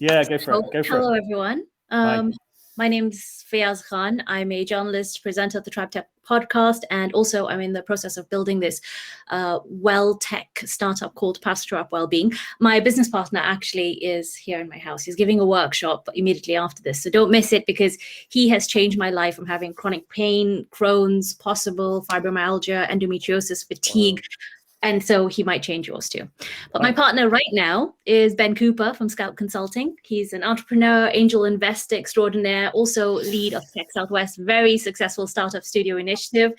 Yeah, go for it. Go for Hello, it. everyone. Hi. My name's Feyaza Khan. I'm a journalist, presenter of the TribeTech podcast, and also I'm in the process of building this well-tech startup called Pasture Up Wellbeing. My business partner actually is here in my house. He's giving a workshop immediately after this, so don't miss it because he has changed my life from having chronic pain, Crohn's, possible fibromyalgia, endometriosis, fatigue. And so he might change yours too. But my partner right now is Ben Cooper from Skowt Consulting. He's an entrepreneur, angel investor extraordinaire, also lead of Tech Southwest, very successful startup studio initiative.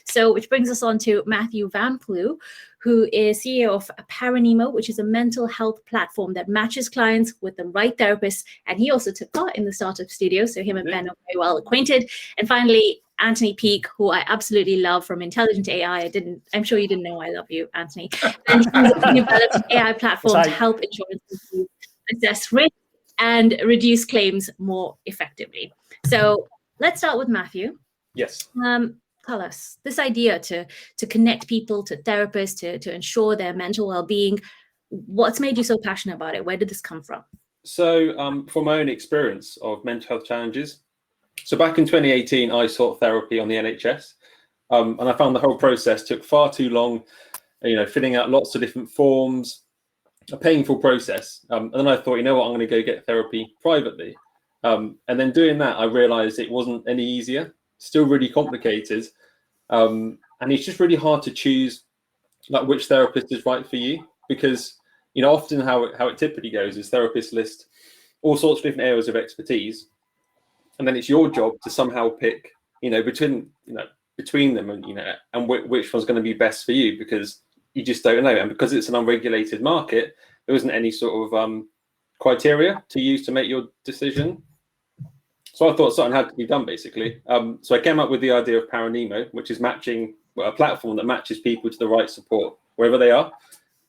So which brings us on to Matthew Van Plu, who is CEO of Paranemo, which is a mental health platform that matches clients with the right therapists. And he also took part in the startup studio. So him and Ben are very well acquainted. And finally, Anthony Peake, who I absolutely love from Intelligent AI. I'm sure you didn't know I love you, Anthony. And he's developed an AI platform to help insurance companies assess risk and reduce claims more effectively. So let's start with Matthew. Yes. Tell us this idea to connect people to therapists, to ensure their mental well-being. What's made you so passionate about it? Where did this come from? So from my own experience of mental health challenges, so back in 2018, I sought therapy on the NHS, and I found the whole process took far too long, filling out lots of different forms, a painful process. And then I thought, you know what, I'm going to go get therapy privately. And then doing that, I realized it wasn't any easier, still really complicated. And it's just really hard to choose like which therapist is right for you, because, often how it typically goes is therapists list all sorts of different areas of expertise. And then it's your job to somehow pick, between them, and which one's going to be best for you, because you just don't know. And because it's an unregulated market, there isn't any sort of criteria to use to make your decision. So I thought something had to be done, basically. So I came up with the idea of Paranemo, which is a platform that matches people to the right support wherever they are.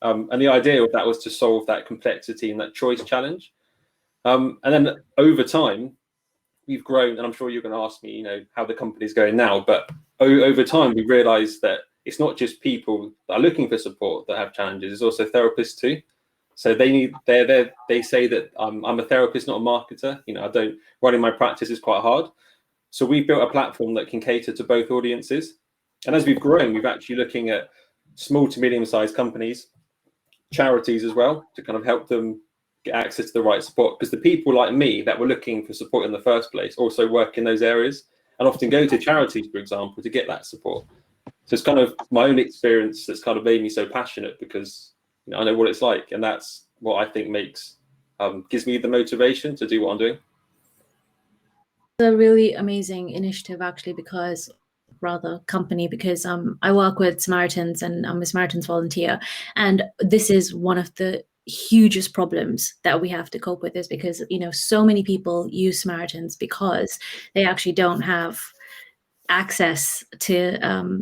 And the idea of that was to solve that complexity and that choice challenge. And then over time, we've grown, and I'm sure you're going to ask me, how the company's going now. But over time, we realised that it's not just people that are looking for support that have challenges; it's also therapists too. So they say that I'm a therapist, not a marketer. Running my practice is quite hard. So we've built a platform that can cater to both audiences. And as we've grown, we've actually looking at small to medium-sized companies, charities as well, to kind of help them get access to the right support, because the people like me that were looking for support in the first place also work in those areas and often go to charities, for example, to get that support. So it's kind of my own experience that's kind of made me so passionate, because I know what it's like, and that's what I think gives me the motivation to do what I'm doing. It's a really amazing initiative, actually, because I work with Samaritans and I'm a Samaritans volunteer, and this is one of the hugest problems that we have to cope with, is because so many people use Samaritans because they actually don't have access to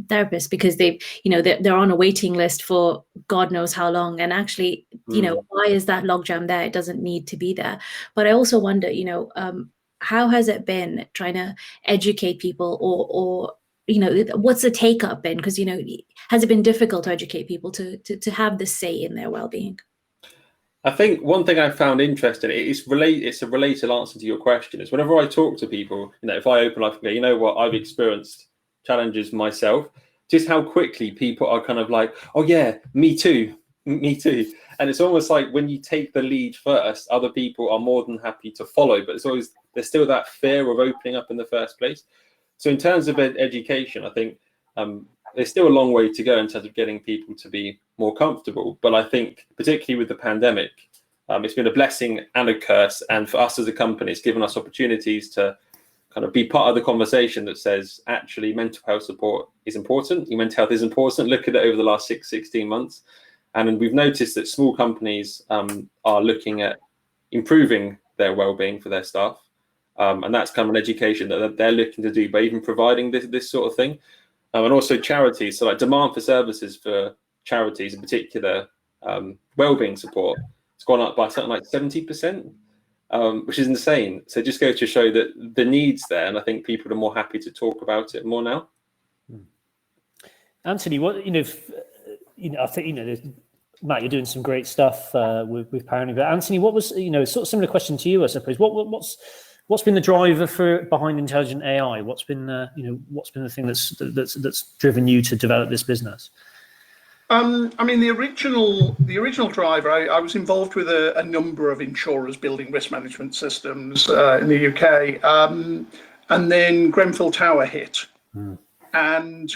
therapists, because they're on a waiting list for God knows how long, and actually why is that logjam there? It doesn't need to be there. But I also wonder, how has it been trying to educate people, or what's the take up been? Because has it been difficult to educate people to have this say in their well-being? I think one thing I found interesting, it's a related answer to your question, is whenever I talk to people, if I open up and go, you know what, I've experienced challenges myself, just how quickly people are kind of like, oh yeah, me too. And it's almost like when you take the lead first, other people are more than happy to follow, but there's still that fear of opening up in the first place. So in terms of education, I think there's still a long way to go in terms of getting people to be more comfortable. But I think particularly with the pandemic, it's been a blessing and a curse. And for us as a company, it's given us opportunities to kind of be part of the conversation that says, actually, mental health support is important. Your mental health is important. Look at it over the last 16 months. And we've noticed that small companies are looking at improving their well-being for their staff. And that's kind of an education that they're looking to do by even providing this sort of thing. And also charities, so like demand for services for charities in particular, well-being support, it's gone up by something like 70%, which is insane. So just go to show that the need's there, and I think people are more happy to talk about it more now. Anthony, what I think Matt, you're doing some great stuff with Paranemo. Anthony, what was, sort of similar question to you, I suppose. What's been the driver behind intelligent AI? What's been the thing that's driven you to develop this business? The original driver, I was involved with a number of insurers building risk management systems in the UK, and then Grenfell Tower hit. And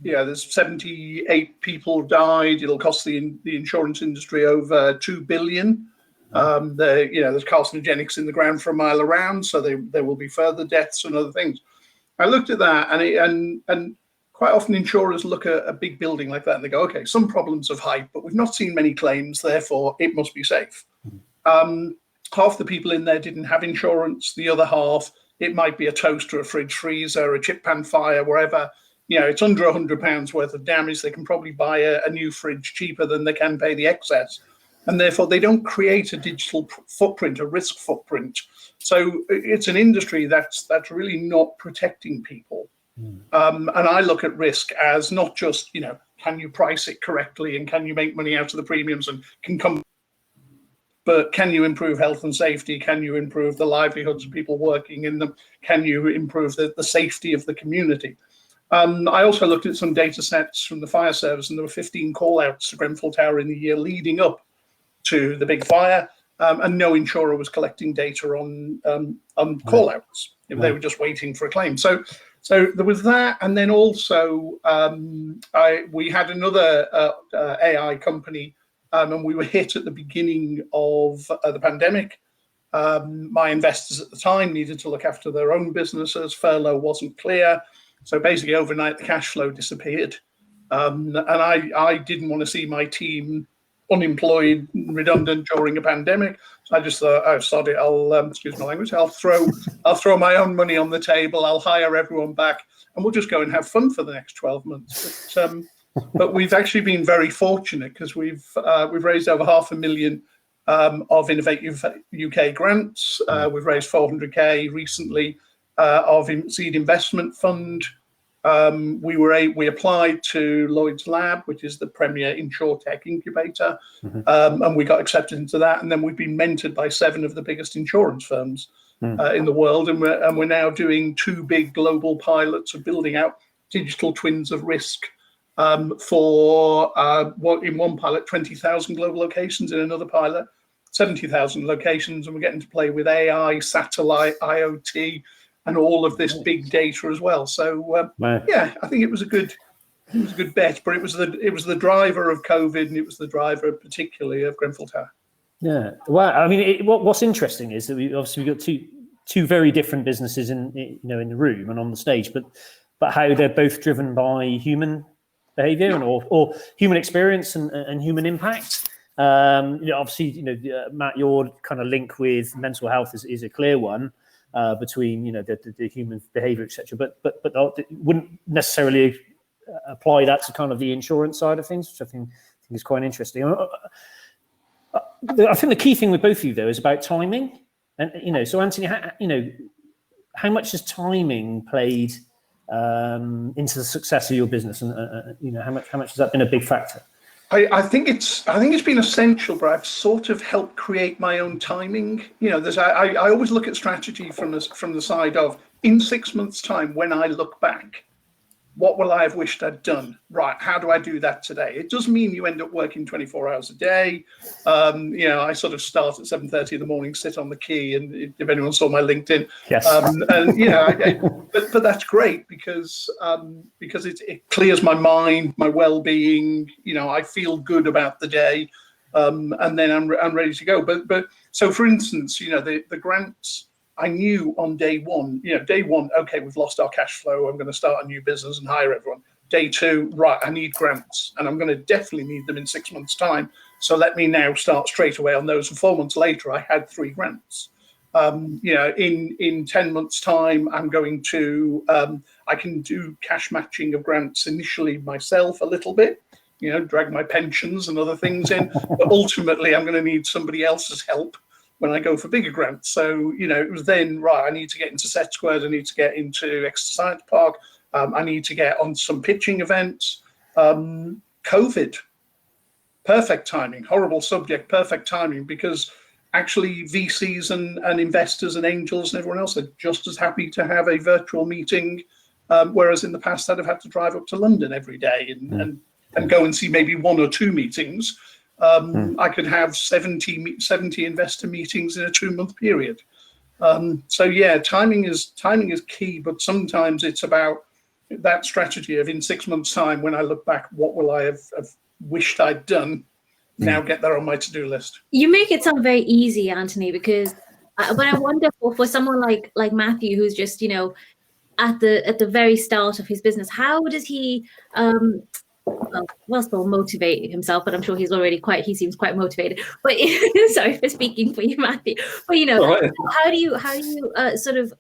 there's 78 people died. It'll cost the insurance industry over 2 billion. There's carcinogenics in the ground for a mile around, so there will be further deaths and other things. I looked at that, and quite often insurers look at a big building like that and they go, okay, some problems of height, but we've not seen many claims, therefore it must be safe. Half the people in there didn't have insurance. The other half, it might be a toaster, a fridge freezer, a chip pan fire, wherever. It's under £100 worth of damage. They can probably buy a new fridge cheaper than they can pay the excess. And therefore, they don't create a digital footprint, a risk footprint. So it's an industry that's really not protecting people. And I look at risk as not just, can you price it correctly and can you make money out of the premiums and can come, but can you improve health and safety? Can you improve the livelihoods of people working in them? Can you improve the safety of the community? I also looked at some data sets from the fire service, and there were 15 call outs to Grenfell Tower in the year leading up to the big fire, and no insurer was collecting data on call outs. They were just waiting for a claim. So there was that, and then also we had another AI company, and we were hit at the beginning of the pandemic. My investors at the time needed to look after their own businesses. Furlough wasn't clear, so basically overnight the cash flow disappeared, and I didn't want to see my team unemployed, redundant during a pandemic. So I just thought, oh, sod it, I'll excuse my language, I'll throw my own money on the table, I'll hire everyone back, and we'll just go and have fun for the next 12 months. But we've actually been very fortunate because we've raised over $500,000 of Innovate UK grants. We've raised 400k recently of seed investment fund. We applied to Lloyd's Lab, which is the premier insurtech incubator, and we got accepted into that. And then we've been mentored by 7 of the biggest insurance firms in the world, and we're now doing 2 big global pilots of building out digital twins of risk for in one pilot 20,000 global locations, in another pilot 70,000 locations, and we're getting to play with AI, satellite, IoT, and all of this big data as well. So yeah, I think it was a good bet, but it was the driver of COVID, and it was the driver particularly of Grenfell Tower. Yeah, well, I mean, what's interesting is that we got two very different businesses in the room and on the stage, but how they're both driven by human behavior or human experience and human impact. Obviously, Matt, your kind of link with mental health is a clear one. Between the human behavior, etc., but wouldn't necessarily apply that to kind of the insurance side of things, which I think is quite interesting. I think the key thing with both of you though is about timing, and so Anthony, how much has timing played into the success of your business, and how much has that been a big factor? I think it's been essential, but I've sort of helped create my own timing. I always look at strategy from the side of, in 6 months' time, when I look back, what will I have wished I'd done? Right, how do I do that today? It does mean you end up working 24 hours a day. I sort of start at 7:30 in the morning, sit on the key, and if anyone saw my LinkedIn, yes. But that's great because it clears my mind, my well-being. I feel good about the day, and then I'm ready to go. But so for instance, the grants. I knew on day one, okay, we've lost our cash flow. I'm going to start a new business and hire everyone. Day 2, right, I need grants, and I'm going to definitely need them in 6 months' time. So let me now start straight away on those. And 4 months later, I had 3 grants. In 10 months' time, I'm going to, I can do cash matching of grants initially myself a little bit, drag my pensions and other things in. But ultimately, I'm going to need somebody else's help when I go for bigger grants. So, it was then, right, I need to get into Set Squared, I need to get into Exeter Science Park, I need to get on some pitching events. COVID, perfect timing, horrible subject, perfect timing, because actually VCs and investors and angels and everyone else are just as happy to have a virtual meeting, whereas in the past I'd have had to drive up to London every day and go and see maybe 1 or 2 meetings. I could have 70 investor meetings in a 2-month period. So yeah, timing is key, but sometimes it's about that strategy of in 6 months' time, when I look back, what will I have wished I'd done? Now get that on my to-do list. You make it sound very easy, Anthony, because when I wonder for someone like Matthew, who's just, you know, at the very start of his business, how does he still motivate himself? But I'm sure he seems quite motivated. But sorry for speaking for you, Matthew. But you know, right. how do you sort of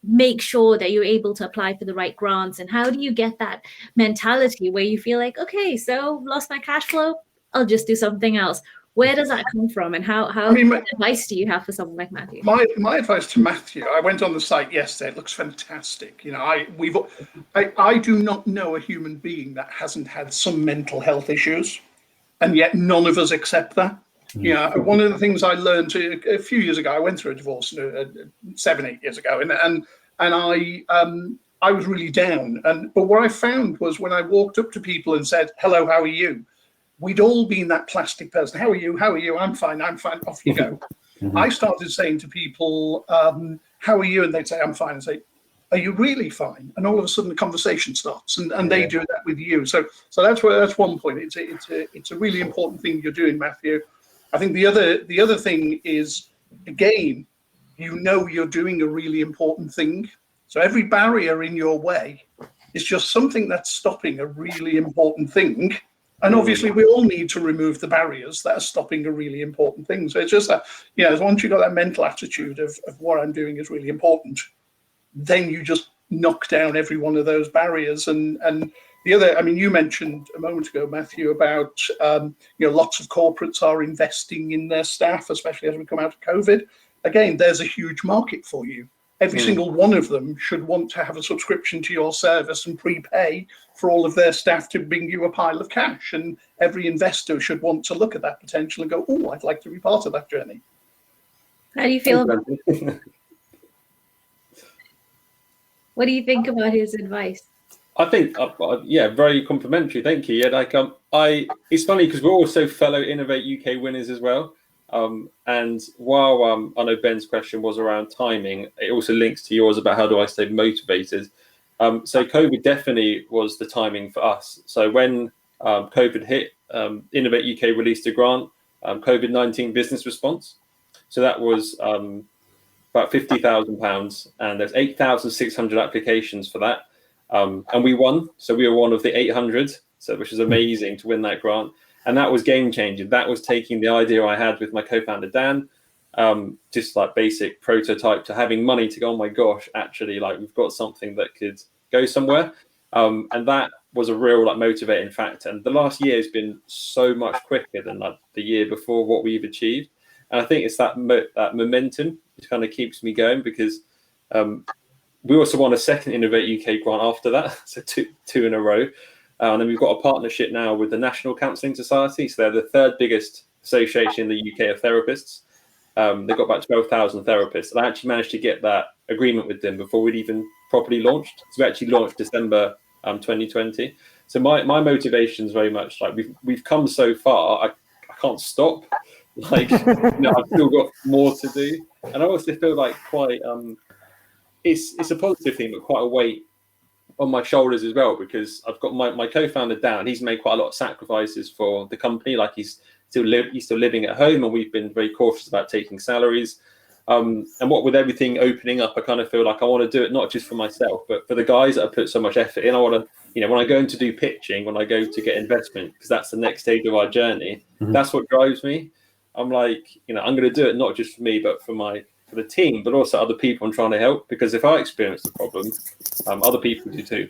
make sure that you're able to apply for the right grants, and how do you get that mentality where you feel like, okay, so lost my cash flow, I'll just do something else? Where does that come from, and how what advice do you have for someone like Matthew? My advice to Matthew, I went on the site yesterday. It looks fantastic. You know, I do not know a human being that hasn't had some mental health issues, and yet none of us accept that. You know, one of the things I learned a few years ago, I went through a divorce 7-8 years ago, and I was really down. But what I found was when I walked up to people and said, "Hello, how are you?" We'd all been that plastic person. How are you? How are you? I'm fine. I'm fine. Off you go. I started saying to people, "How are you?" And they'd say, "I'm fine." And say, "Are you really fine?" And all of a sudden, the conversation starts, and they do that with you. So that's one point. It's a really important thing you're doing, Matthew. I think the other thing is, again, you know you're doing a really important thing. So every barrier in your way is just something that's stopping a really important thing. And obviously, we all need to remove the barriers that are stopping a really important thing. So it's just that, you know, once you've got that mental attitude of what I'm doing is really important, then you just knock down every one of those barriers. And the other, I mean, you mentioned a moment ago, Matthew, about, you know, lots of corporates are investing in their staff, especially as we come out of COVID. Again, there's a huge market for you. Every single one of them should want to have a subscription to your service and prepay for all of their staff to bring you a pile of cash. And every investor should want to look at that potential and go, "Oh, I'd like to be part of that journey." How do you feel about What do you think about his advice? I think, yeah, very complimentary. Thank you. Yeah, like it's funny because we're also fellow Innovate UK winners as well. And while I know Ben's question was around timing, it also links to yours about how do I stay motivated. So COVID definitely was the timing for us. So when COVID hit, Innovate UK released a grant, COVID-19 business response. So that was about £50,000, and there's 8,600 applications for that. And we won. So we were one of the 800, which is amazing to win that grant. And that was game changing. That was taking the idea I had with my co-founder, Dan, just like basic prototype, to having money to go, oh my gosh, actually, like we've got something that could go somewhere. And that was a real like motivating factor. And the last year has been so much quicker than like the year before what we've achieved. And I think it's that momentum that kind of keeps me going, because we also won a second Innovate UK grant after that. So two in a row. And then we've got a partnership now with the National Counselling Society. So they're the third biggest association in the UK of therapists. They've got about 12,000 therapists. And I actually managed to get that agreement with them before we'd even properly launched. So we actually launched December 2020. So my motivation is very much like we've come so far. I can't stop. Like, you know, I've still got more to do. And I also feel like quite, it's a positive thing, but quite a weight on my shoulders as well, because I've got my co-founder Dan. He's made quite a lot of sacrifices for the company. Like he's still living at home, and we've been very cautious about taking salaries. And what with everything opening up, I kind of feel like I want to do it not just for myself, but for the guys that have put so much effort in. I want to, you know, when I go in to do pitching, when I go to get investment, because that's the next stage of our journey. That's what drives me. I'm like, you know, I'm going to do it not just for me, but for the team, but also other people I'm trying to help. Because if I experience the problem, other people do too.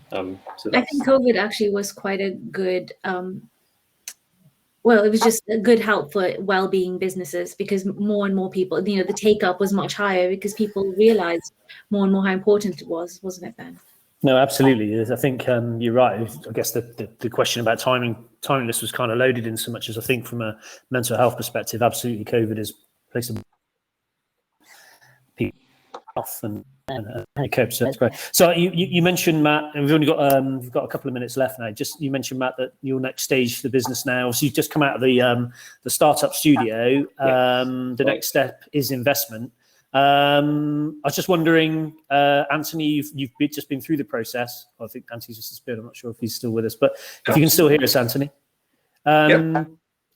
So I think COVID actually was quite a good, well, it was just a good help for well-being businesses, because more and more people, you know, the take-up was much higher because people realized more and more how important it was, wasn't it, Ben? No, absolutely. I think you're right. I guess the question about timing time list was kind of loaded in so much as I think from a mental health perspective, absolutely COVID has placed a people off and cope. So that's great. So you mentioned, Matt, and we've only got we've got a couple of minutes left now. Just you mentioned, Matt, that your next stage for the business now. So you've just come out of the startup studio. The next step is investment. I was just wondering, Anthony, you've just been through the process. I think Anthony's just disappeared. I'm not sure if he's still with us, but if you can still hear us, Anthony.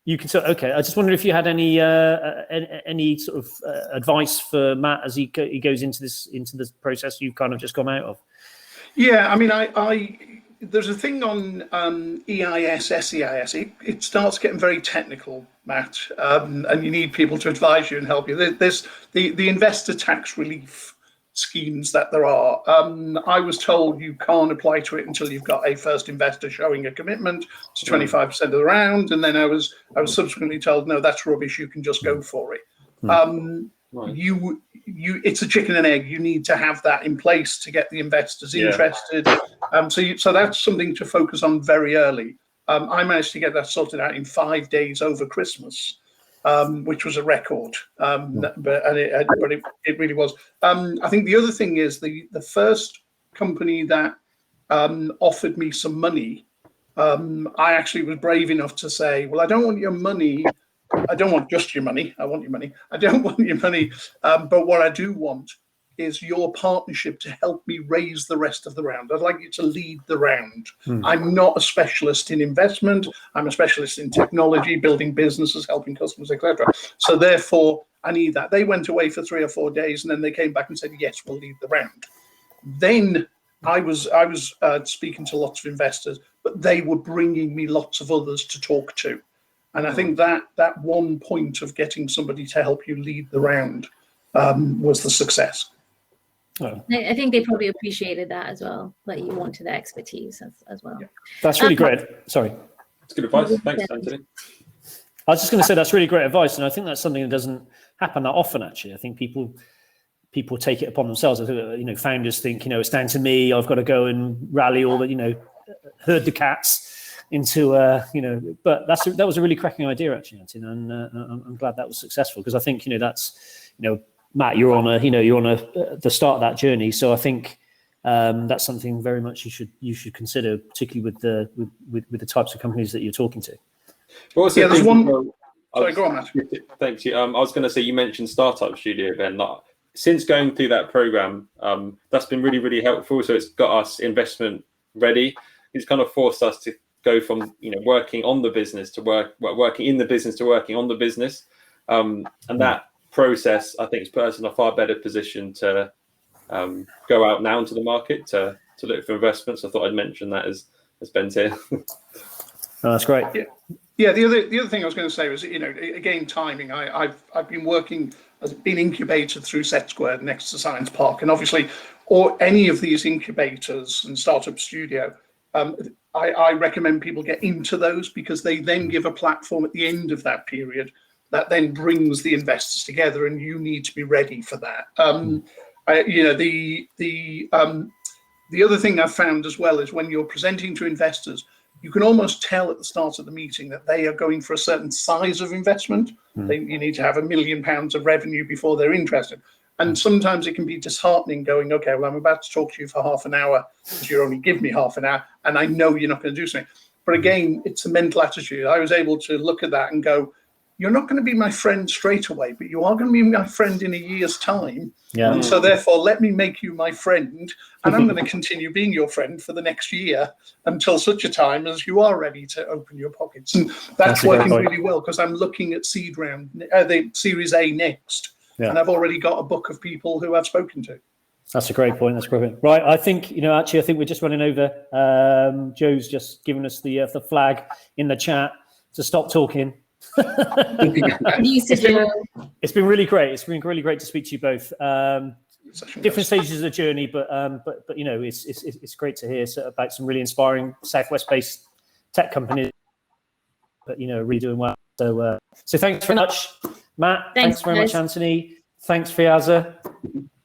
You can. Okay. I just wondered if you had any sort of advice for Matt as he goes into this process you've kind of just come out of. Yeah, I mean, there's a thing on EIS, SEIS. It starts getting very technical, Matt, and you need people to advise you and help you. There's the investor tax relief schemes that there are. I was told you can't apply to it until you've got a first investor showing a commitment to 25% of the round, and then I was subsequently told, no, that's rubbish. You can just go for it. It's a chicken and egg. You need to have that in place to get the investors interested. So that's something to focus on very early. I managed to get that sorted out in 5 days over Christmas, which was a record. But it really was. I think the other thing is the first company that offered me some money, I actually was brave enough to say, well, I don't want your money. I don't want just your money. I want your money. I don't want your money. But what I do want is your partnership to help me raise the rest of the round. I'd like you to lead the round. I'm not a specialist in investment. I'm a specialist in technology, building businesses, helping customers, etc. So therefore, I need that. They went away for 3 or 4 days, and then they came back and said, yes, we'll lead the round. Then I was speaking to lots of investors, but they were bringing me lots of others to talk to. And I think that one point of getting somebody to help you lead the round was the success. I think they probably appreciated that as well, that you wanted the expertise as well. That's really great. Sorry. That's good advice. Thanks, Anthony. I was just going to say that's really great advice, and I think that's something that doesn't happen that often. Actually, I think people take it upon themselves. I think, founders think, it's down to me. I've got to go and rally all the, herd the cats into, But that was a really cracking idea, actually, Anthony, and I'm glad that was successful because I think, that's, Matt, you're on the start of that journey. So I think that's something very much you should consider, particularly with the types of companies that you're talking to. Well, yeah, there's one. Sorry, go on, Matt. Thanks. I was going to say, you mentioned Startup Studio, Ben. Since going through that program, that's been really, really helpful. So it's got us investment ready. It's kind of forced us to go from working on the business to working in the business to working on the business, and that process I think has put us in a far better position to go out now into the market to look for investments. I thought I'd mention that as Ben's here. That's great. Yeah. The other thing I was going to say was, again, timing. I've been working as been incubated through Set Squared next to Science Park, and obviously, or any of these incubators and Startup Studio. I recommend people get into those because they then give a platform at the end of that period that then brings the investors together, and you need to be ready for that. The other thing I've found as well is when you're presenting to investors, you can almost tell at the start of the meeting that they are going for a certain size of investment. You need to have £1 million of revenue before they're interested. And sometimes it can be disheartening going, okay, well, I'm about to talk to you for half an hour because you only give me half an hour and I know you're not going to do something. But again, it's a mental attitude. I was able to look at that and go, you're not going to be my friend straight away, but you are going to be my friend in a year's time. Yeah. And so therefore, let me make you my friend. And I'm going to continue being your friend for the next year until such a time as you are ready to open your pockets. And that's working really well because I'm looking at seed round, the Series A next. Yeah. And I've already got a book of people who I've spoken to. That's a great point. That's great. Right. I think, actually, I think we're just running over. Joe's just given us the flag in the chat to stop talking. It's been really great. It's been really great to speak to you both. Different stages of the journey, but it's great to hear about some really inspiring Southwest-based tech companies, but really doing well. So thanks very much, Matt. Thanks very much, Anthony. Thanks, Feyaza.